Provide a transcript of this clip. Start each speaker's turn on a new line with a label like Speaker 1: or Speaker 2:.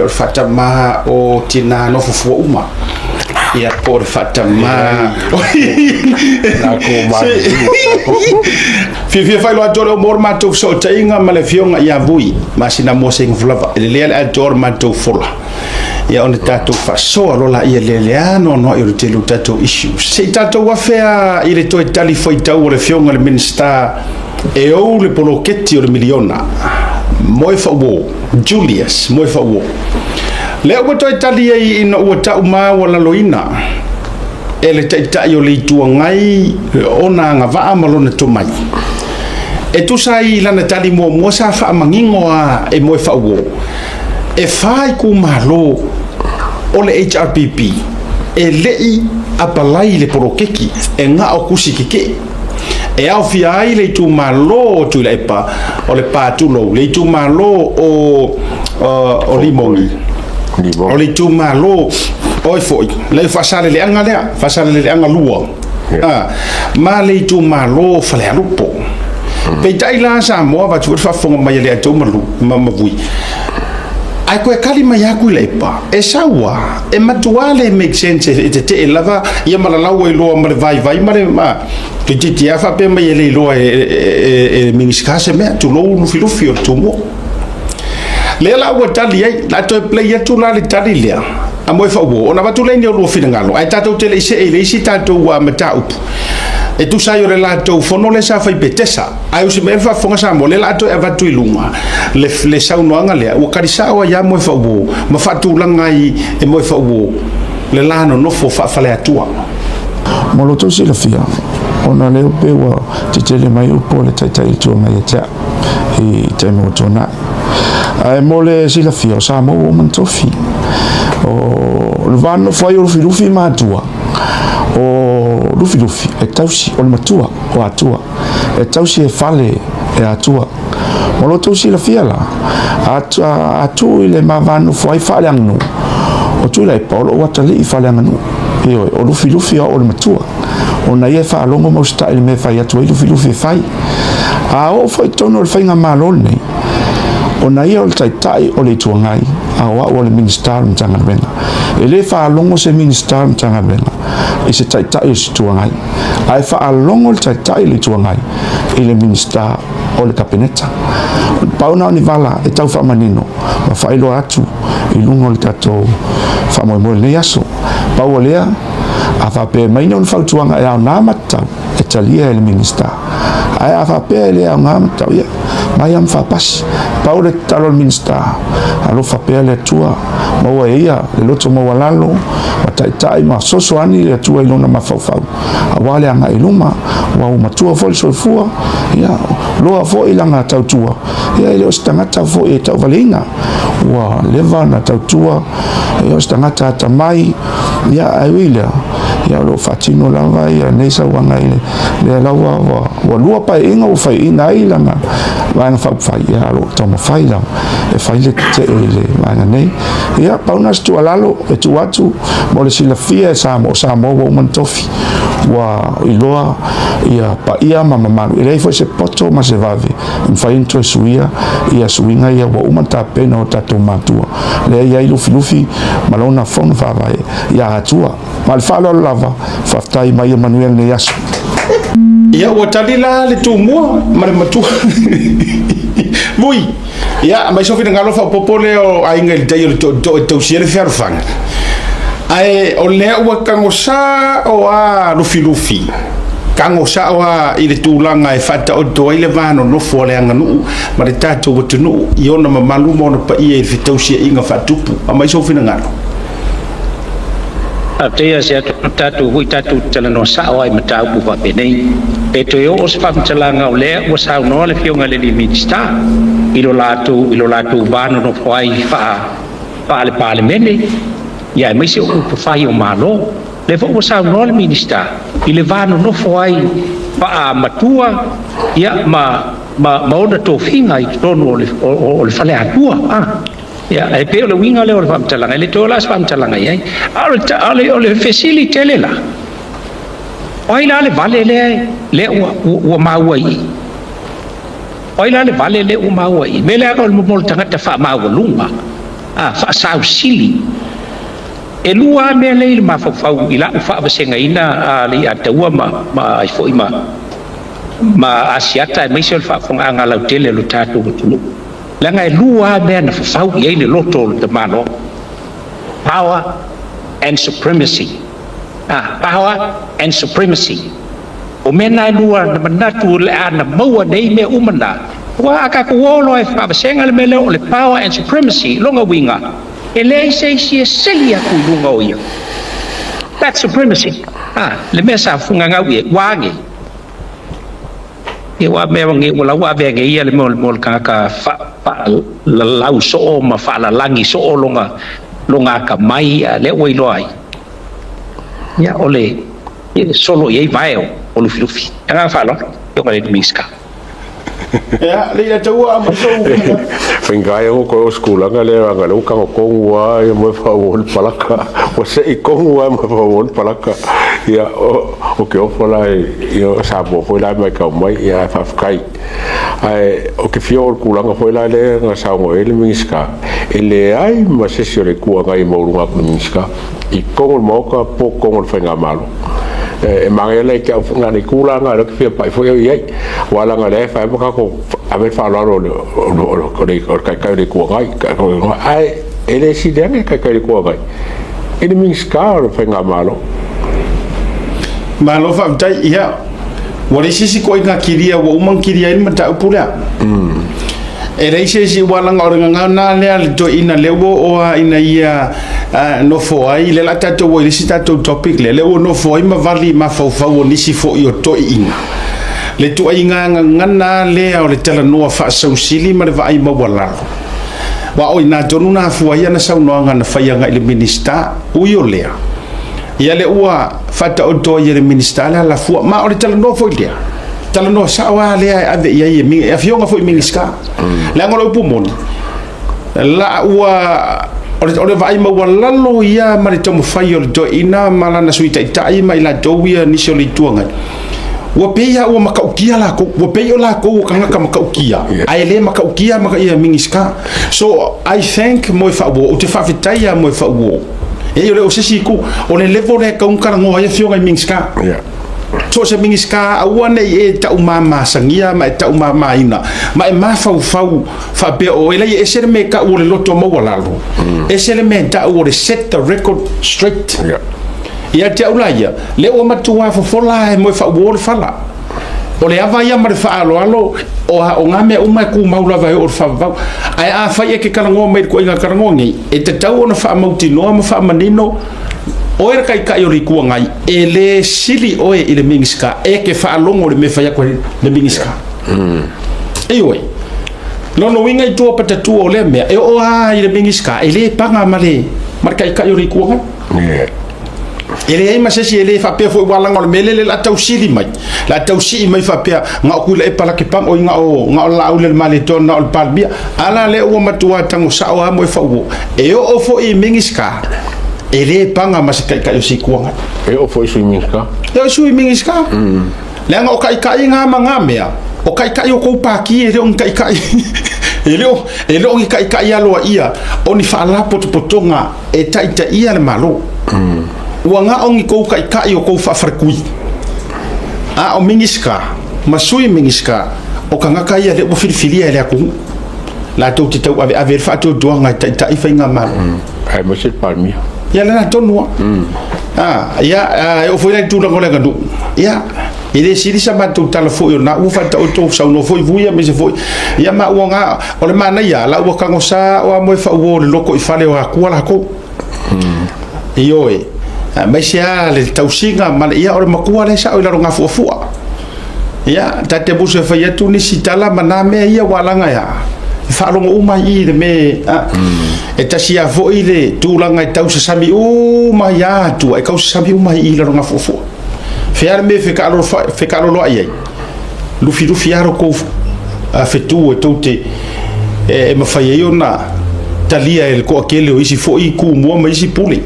Speaker 1: Fatama o tina no fufua uma ia por Fatama
Speaker 2: na ko ma
Speaker 1: fi fai lo atoro mor matou so tainga malefionga ia vui masina mo sing flava le atoro matou fola ia on tatou fa so alola ia le no i te lu tatou issue se tatou afea i le toi tali foi tau le fionga le minister e o le poloketi o le miliona moi fa wo Julius moi fa wo le o toi tali ai ina o ta uma wala loina ele tai o le tuangai ona nga va amalona to mai e tu sai lana tali mo sa fa mangingo a e moi fa wo e fai ku malo o le HRPP e lei apalai le porokeki e nga o kusi kike e au fia ai le tu malo tu le pa o le patulo le tu malo o limongi o le tu malo oi foi le fasale le anga lua ma le tu malo fale alupo pe tai la sa mo va tu fa fonga mai le tu malu vui ai koe kalima yaku le pa e sawa e matuale make sense e te lava ia malalau e loa mare vai mare ma tu ti afa pe mai le loa e miniskase me tu lo no filofi o tu mo le la wa tali ai la to play tu la le tali le a mo fa wo ona va tu le ni lo fina ngalo ai tato te le se e le si tato wa mata up e tu sai ore la to fono le sa fai petesa ai usi me fa fonga sa mo le la to e va tu ilunga le sa no anga le o karisa o ya mo fa wo ma fa tu langa i e mo fa wo le la no fo fa fa le atua
Speaker 2: mo lo to si la fia ona le pe wa te le mai o po le tai tu mai ta e te mo tona ai mo le si la fia sa mo o man tofi o le vanno fai o filufi ma tua o lufi e tausi o le matua o atua e tausi e fale e atua mo lo tausi la fiala atu i le mavanu foi fale anu o tu le polo o atali i fale anu e o lufi o le matua o na ia fa longo mo sta il me fai atu i lufi fai a o foi tono le fainga malol nei o na ia o le tai o le tuangai a o le minister mtanga benga e le fa longo se minister mtanga benga e se tai se tuangai ai fa longo le tai le tuangai e le minister o le kabineta pauna ni vala e tau fa manino ma fa ilo atu i lungo le tato fa mo le yaso pa o lea a fa pe mai non fa tuanga e na mata e talia le minister ai a fa pe le a mata ia mai am fa pas pa o le talo le minister alo fa pe le tua mo ia le loto mo walalo ma tai ma soso ani le tua i lona ma fa a wale anga i luma wa o matua fo so fua ia loa fo i langa tau tua ia le ostangata fo e tau valina wa leva na tau tua e ostangata ta mai ia ai wila ia lo fatino lava ia nesa wanga ile le lawa wa lua pa inga o fai ina i langa wanga fa fai ia lo toma fai la e fai le te le wanga nei ia pauna stu alalo e tu atu mo le sila fia sa mo wo man tofi wa iloa ia pa ia mama ile foi se poto ma se vave in fai into suia ia suinga ia wa uma ta pena o tatu matua le ia ilu filufi malona fon fa vai ia atua mal falo lava fa tai mai Manuel ne yasu
Speaker 1: ia o talila le tu mo ma matua vui ia mai so fina ngalo fa popole o ainga il dai to siele ferfang ai o le o kangosa o a lufi kangosa o a ile tulanga e fata o to ile vano no fole anga nu ma le tato o tunu iona mamalu mo no pa ia fitausia inga fatupu mai so fina ngalo
Speaker 3: Atea se tatu hui tatu talano sao ai matau bupa penei e to yo os fam talanga ole o sao no le fionga le minister ilo latu bano no fai fa le parliamente ya mai se o fai o malo le fo o sao no le minister ile vano no fai fa matua ya ma ona to finga i tono o le fale atua ya e pe le winga le o fam talanga le to las fam talanga ai o le facility le la oi la le vale le o mauai oi la le vale le o mauai me le o mo tanga ta fa mau lunga whaasau sili e lua mea lei le mafau i lau whaawasengaina le a taua ma ai fo ma asiata e maise o le whaafonga lau tele lo tātou matulu langa e lua mea na whafau i ei le loto le tamano power and supremacy power and supremacy o mena e lua na manatu le ana maua nei mea umana wa aka kuolo e whaawasenga le mele o le power and supremacy longa winga e lei se seli aku lunga o ia that's supremacy le mea sa funga ngau e wange e wa mea wange wala wa venge ia le mol kaka la lau so ma fa la langi so longa ka mai le oi loi ya ole solo ye vai o lufi anga fa lo yo ka le miska
Speaker 1: ya le taua ma so
Speaker 4: Whengai o ko skula nga le nga lo ka ko wa e mo fa wol palaka o se I ko wa mo fa wol palaka ya o ke o fola yo sa bo fola mai ka mai ya fa kai ai o ke fio kula nga fola le nga sa mo ele minska ele ai ma se se le ku nga I mo lu nga minska I ko mo ka po ko mo whenga malo e mangele ke nga ni kula nga lo ke fia pai foi ye wala nga le fa mo ka ko ave fa lo ko kai de ko ngai ai ele si de kai de ko ngai ele minska lo fa nga malo
Speaker 1: fa tai ia wale sisi ko inga kiria wa umang kiria ini mata upula e rei se wala nga na le to ina lewo o ina ia no fo ai le la tato wo isi tato topic le wo no fo ma vali ma fo ni si fo yo to ina le to inga ngana le o le tela no fa so sili ma le vai ma wala wa o ina tonu na fu ia na sa no nga na fa nga ile minister u yo le ia le ua fata o to ia le minister la fu ma o le tela no fo ile tala no sa wa le ave ia ia mi afionga fo mingiska la ngolo pumon la ua o vai ma wala lo ia ma le tomo fai o do ina mala na suita tai mai la do ia ni so le tuanga wa pe ia o makaukia la ko wa pe o la ko kanga ka makaukia ai le makaukia ma ia mingiska so I think mo fa wo o te fa vitai ia mo fa wo e yo le o sisi ku o le level le ka un kara ngo ia fionga mingiska so se mingiska awane e ta umama sangia ma ta umama ina ma e mafau fa be o ele e se me ka o le loto mo wala lo e se me ta o le set the record straight ia te ulaia le o matua fo fola e mo fa wo fala o le ava ia ma fa alo o ngame uma ku maula vai o fa va ai a fa e ke kala ngo me ko inga kala ngo ngi e te tau na fa mauti no ma fa manino o era kai o rikua ngai e le sili oe I le mingiska e ke whaalongo le me whaia koe le mingiska e oi lono winga I tua patatua o le mea e o I le mingiska e le panga ma le kai o rikua ngai e le eima sesi e le whapea fo I walanga o le mele le la tau sili mai la tau sili mai whapea nga o kuila e pala ke pang o nga o la au le male tona o le palbia ala le ua matua tango sao ha mo e whauo e o fo I mingiska e le panga ma se kai o si kuanga
Speaker 4: e o foi mingiska
Speaker 1: e sui mingiska le nga o kai nga manga mea o kai o ko paki e le on kai e le on kai alo ia oni fa la potonga e taita ia le malo wa nga on ko kai o ko fa farkui o mingiska ma sui mingiska o kanga kai le o filfilia le aku la to te tau ave fa to doanga taita I fa nga malo
Speaker 4: ai mo se palmi
Speaker 1: ya la tonua ya o foi la tu la ngola gandu ya ile sili sa ma tu tala fo yo na u fa ta o to sa no foi vuia me se foi ya ma u nga o le mana ya la u ka ngosa o mo fa o le loko I fale o ku la ko yo ma sia le tausinga ma ya o le makua le sa o la ronga fu ya ta te bu se fa ya tu ni sitala maname ya walanga ya whaalonga uma I le me e tasi a vo I le tūlanga I tau sa sami uma I atu e kau sa sami uma I la ronga fofo whiare me whekalo loa iai lufi aro kou whetu e taute e mawhai e ona talia e le koa kele o isi fo I ku mua ma isi puli